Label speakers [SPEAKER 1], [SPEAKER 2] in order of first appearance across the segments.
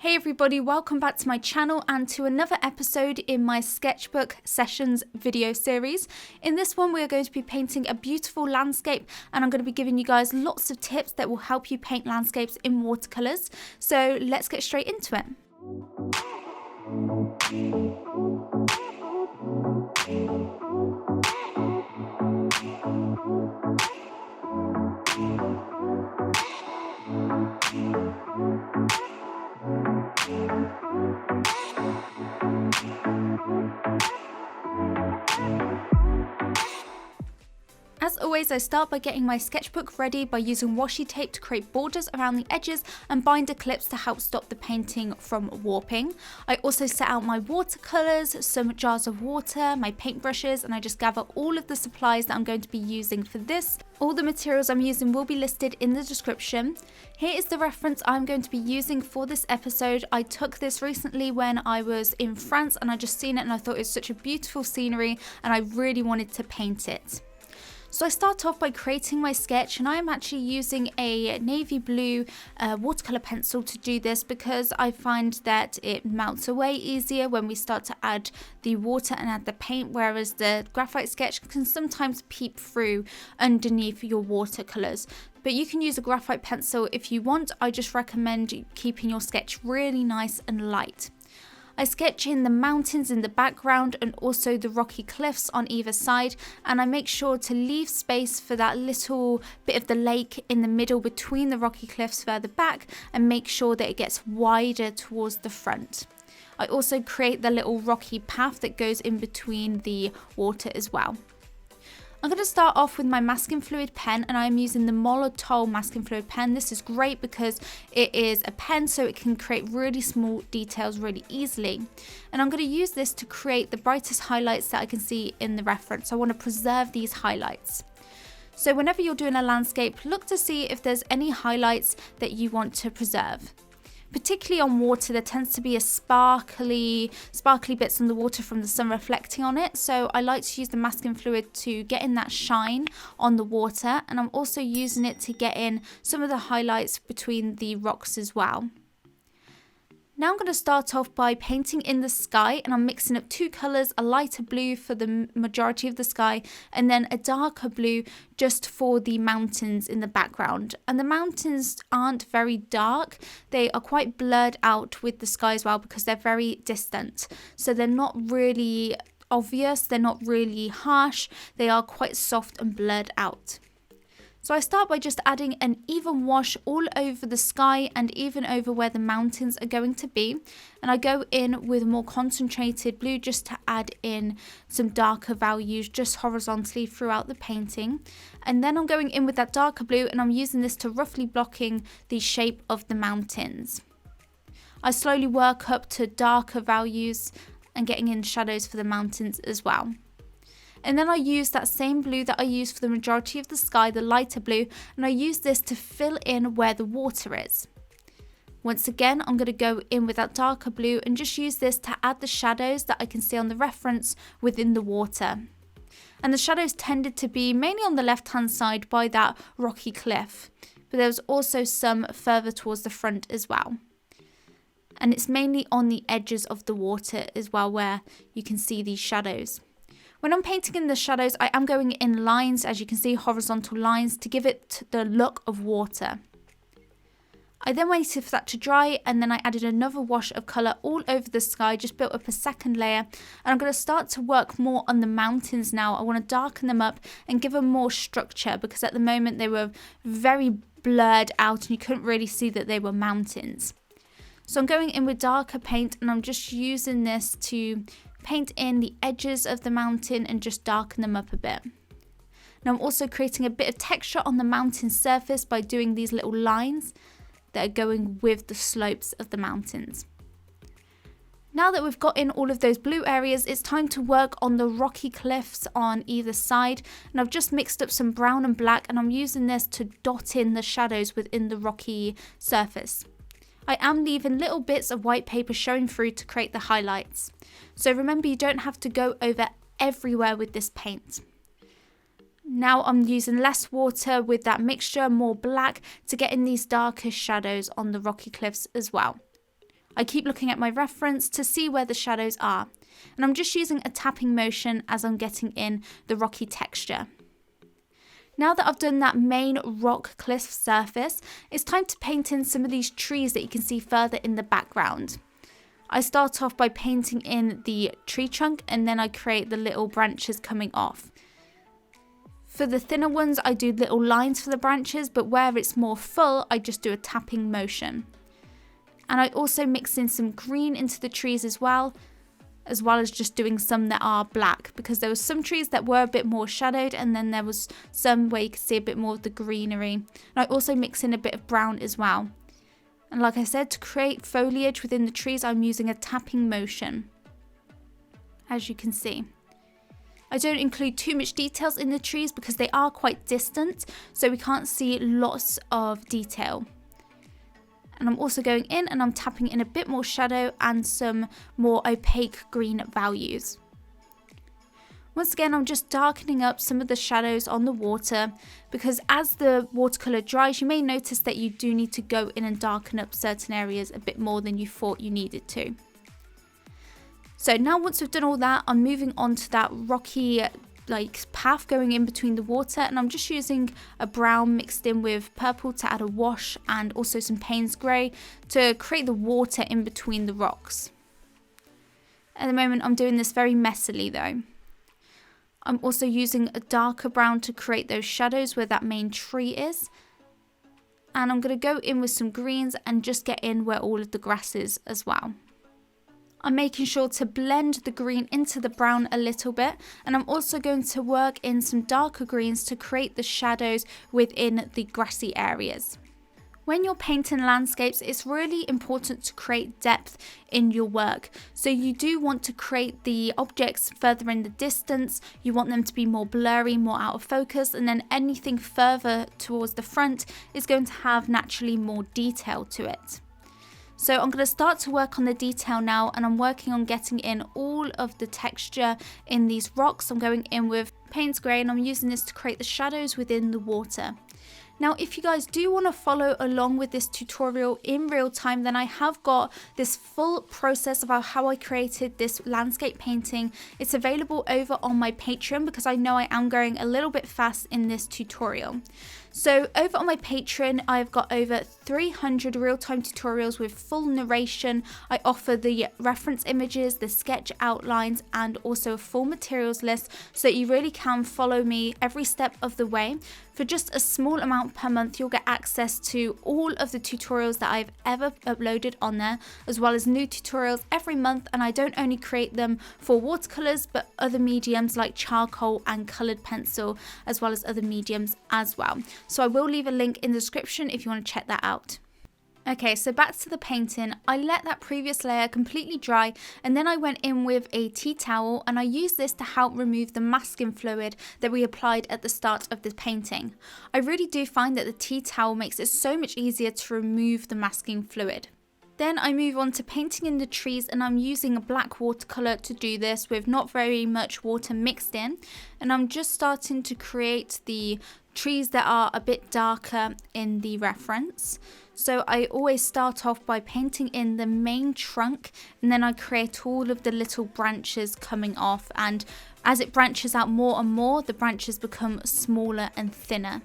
[SPEAKER 1] Hey everybody, welcome back to my channel and to another episode in my sketchbook sessions video series. In this one we are going to be painting a beautiful landscape and I'm going to be giving you guys lots of tips that will help you paint landscapes in watercolors. So let's get straight into it. As always, I start by getting my sketchbook ready by using washi tape to create borders around the edges and binder clips to help stop the painting from warping. I also set out my watercolors, some jars of water, my paintbrushes, and I just gather all of the supplies that I'm going to be using for this. All the materials I'm using will be listed in the description. Here is the reference I'm going to be using for this episode. I took this recently when I was in France and I just seen it and I thought it was such a beautiful scenery and I really wanted to paint it. So I start off by creating my sketch, and I am actually using a navy blue watercolor pencil to do this because I find that it melts away easier when we start to add the water and add the paint, whereas the graphite sketch can sometimes peep through underneath your watercolors. But you can use a graphite pencil if you want. I just recommend keeping your sketch really nice and light. I sketch in the mountains in the background and also the rocky cliffs on either side, and I make sure to leave space for that little bit of the lake in the middle between the rocky cliffs further back and make sure that it gets wider towards the front. I also create the little rocky path that goes in between the water as well. I'm going to start off with my masking fluid pen, and I'm using the Watercolor masking fluid pen. This is great because it is a pen, so it can create really small details really easily. And I'm going to use this to create the brightest highlights that I can see in the reference. I want to preserve these highlights. So whenever you're doing a landscape, look to see if there's any highlights that you want to preserve. Particularly on water, there tends to be a sparkly bits on the water from the sun reflecting on it. So I like to use the masking fluid to get in that shine on the water. And I'm also using it to get in some of the highlights between the rocks as well. Now I'm going to start off by painting in the sky, and I'm mixing up two colours, a lighter blue for the majority of the sky and then a darker blue just for the mountains in the background. And the mountains aren't very dark, they are quite blurred out with the sky as well because they're very distant. So they're not really obvious, they're not really harsh, they are quite soft and blurred out. So I start by just adding an even wash all over the sky and even over where the mountains are going to be. And I go in with more concentrated blue just to add in some darker values just horizontally throughout the painting. And then I'm going in with that darker blue and I'm using this to roughly blocking the shape of the mountains. I slowly work up to darker values and getting in shadows for the mountains as well. And then I use that same blue that I used for the majority of the sky, the lighter blue, and I use this to fill in where the water is. Once again, I'm going to go in with that darker blue and just use this to add the shadows that I can see on the reference within the water. And the shadows tended to be mainly on the left-hand side by that rocky cliff, but there was also some further towards the front as well. And it's mainly on the edges of the water as well where you can see these shadows. When I'm painting in the shadows, I am going in lines, as you can see, horizontal lines, to give it the look of water. I then waited for that to dry, and then I added another wash of colour all over the sky, just built up a second layer. And I'm going to start to work more on the mountains now. I want to darken them up and give them more structure, because at the moment they were very blurred out and you couldn't really see that they were mountains. So I'm going in with darker paint, and I'm just using this to paint in the edges of the mountain and just darken them up a bit. Now I'm also creating a bit of texture on the mountain surface by doing these little lines that are going with the slopes of the mountains. Now that we've got in all of those blue areas, it's time to work on the rocky cliffs on either side. And I've just mixed up some brown and black, and I'm using this to dot in the shadows within the rocky surface. I am leaving little bits of white paper showing through to create the highlights. So remember, you don't have to go over everywhere with this paint. Now I'm using less water with that mixture, more black, to get in these darker shadows on the rocky cliffs as well. I keep looking at my reference to see where the shadows are. And I'm just using a tapping motion as I'm getting in the rocky texture. Now that I've done that main rock cliff surface, it's time to paint in some of these trees that you can see further in the background. I start off by painting in the tree trunk and then I create the little branches coming off. For the thinner ones, I do little lines for the branches, but where it's more full, I just do a tapping motion. And I also mix in some green into the trees as well as just doing some that are black, because there was some trees that were a bit more shadowed and then there was some where you could see a bit more of the greenery. And I also mix in a bit of brown as well. And like I said, to create foliage within the trees, I'm using a tapping motion, as you can see. I don't include too much details in the trees because they are quite distant, so we can't see lots of detail. And I'm also going in and I'm tapping in a bit more shadow and some more opaque green values. Once again, I'm just darkening up some of the shadows on the water, because as the watercolor dries, you may notice that you do need to go in and darken up certain areas a bit more than you thought you needed to. So now once we've done all that, I'm moving on to that rocky path going in between the water, and I'm just using a brown mixed in with purple to add a wash and also some Payne's grey to create the water in between the rocks. At the moment I'm doing this very messily though. I'm also using a darker brown to create those shadows where that main tree is, and I'm going to go in with some greens and just get in where all of the grass is as well. I'm making sure to blend the green into the brown a little bit, and I'm also going to work in some darker greens to create the shadows within the grassy areas. When you're painting landscapes, it's really important to create depth in your work. So you do want to create the objects further in the distance, you want them to be more blurry, more out of focus, and then anything further towards the front is going to have naturally more detail to it. So I'm going to start to work on the detail now, and I'm working on getting in all of the texture in these rocks. I'm going in with Payne's grey and I'm using this to create the shadows within the water. Now, if you guys do want to follow along with this tutorial in real time, then I have got this full process about how I created this landscape painting. It's available over on my Patreon because I know I am going a little bit fast in this tutorial. So over on my Patreon, I've got over 300 real-time tutorials with full narration. I offer the reference images, the sketch outlines, and also a full materials list, so that you really can follow me every step of the way. For just a small amount per month, you'll get access to all of the tutorials that I've ever uploaded on there, as well as new tutorials every month. And I don't only create them for watercolors, but other mediums like charcoal and colored pencil, as well as other mediums as well. So I will leave a link in the description if you want to check that out. Okay, so back to the painting. I let that previous layer completely dry, and then I went in with a tea towel and I used this to help remove the masking fluid that we applied at the start of the painting. I really do find that the tea towel makes it so much easier to remove the masking fluid. Then I move on to painting in the trees, and I'm using a black watercolor to do this with not very much water mixed in, and I'm just starting to create the trees that are a bit darker in the reference. So I always start off by painting in the main trunk, and then I create all of the little branches coming off, and as it branches out more and more, the branches become smaller and thinner.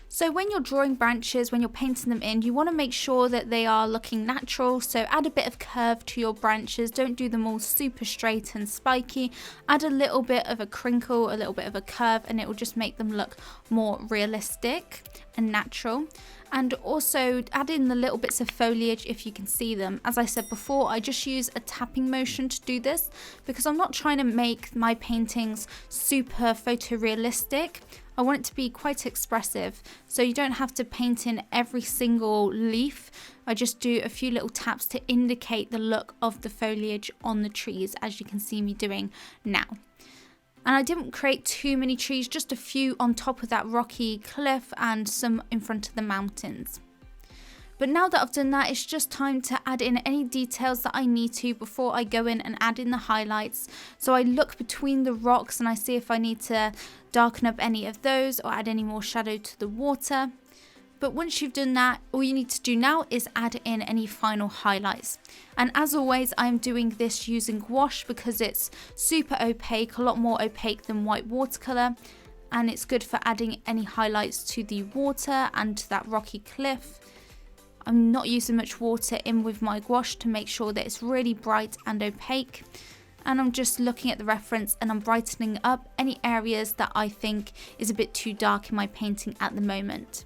[SPEAKER 1] So when you're drawing branches, when you're painting them in, you want to make sure that they are looking natural. So add a bit of curve to your branches. Don't do them all super straight and spiky. Add a little bit of a crinkle, a little bit of a curve, and it will just make them look more realistic and natural. And also add in the little bits of foliage if you can see them. As I said before, I just use a tapping motion to do this because I'm not trying to make my paintings super photorealistic. I want it to be quite expressive, so you don't have to paint in every single leaf. I just do a few little taps to indicate the look of the foliage on the trees, as you can see me doing now. And I didn't create too many trees, just a few on top of that rocky cliff and some in front of the mountains. But now that I've done that, it's just time to add in any details that I need to before I go in and add in the highlights. So I look between the rocks and I see if I need to darken up any of those or add any more shadow to the water. But once you've done that, all you need to do now is add in any final highlights. And as always, I'm doing this using gouache because it's super opaque, a lot more opaque than white watercolor. And it's good for adding any highlights to the water and to that rocky cliff. I'm not using much water in with my gouache to make sure that it's really bright and opaque. And I'm just looking at the reference and I'm brightening up any areas that I think is a bit too dark in my painting at the moment.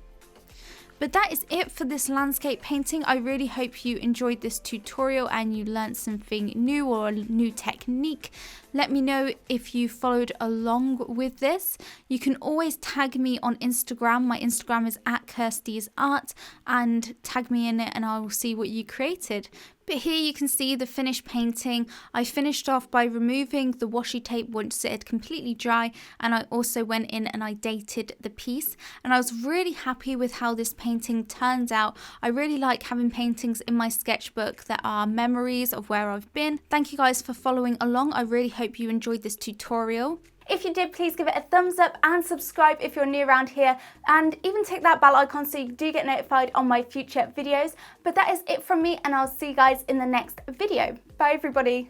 [SPEAKER 1] But that is it for this landscape painting. I really hope you enjoyed this tutorial and you learned something new or a new technique. Let me know if you followed along with this. You can always tag me on Instagram. My Instagram is @Kirsty'sArt, and tag me in it and I will see what you created. But here you can see the finished painting. I finished off by removing the washi tape once it had completely dry, and I also went in and I dated the piece, and I was really happy with how this painting turns out. I really like having paintings in my sketchbook that are memories of where I've been. Thank you guys for following along. I really hope you enjoyed this tutorial. If you did, please give it a thumbs up and subscribe if you're new around here, and even tick that bell icon so you do get notified on my future videos. But that is it from me, and I'll see you guys in the next video. Bye everybody.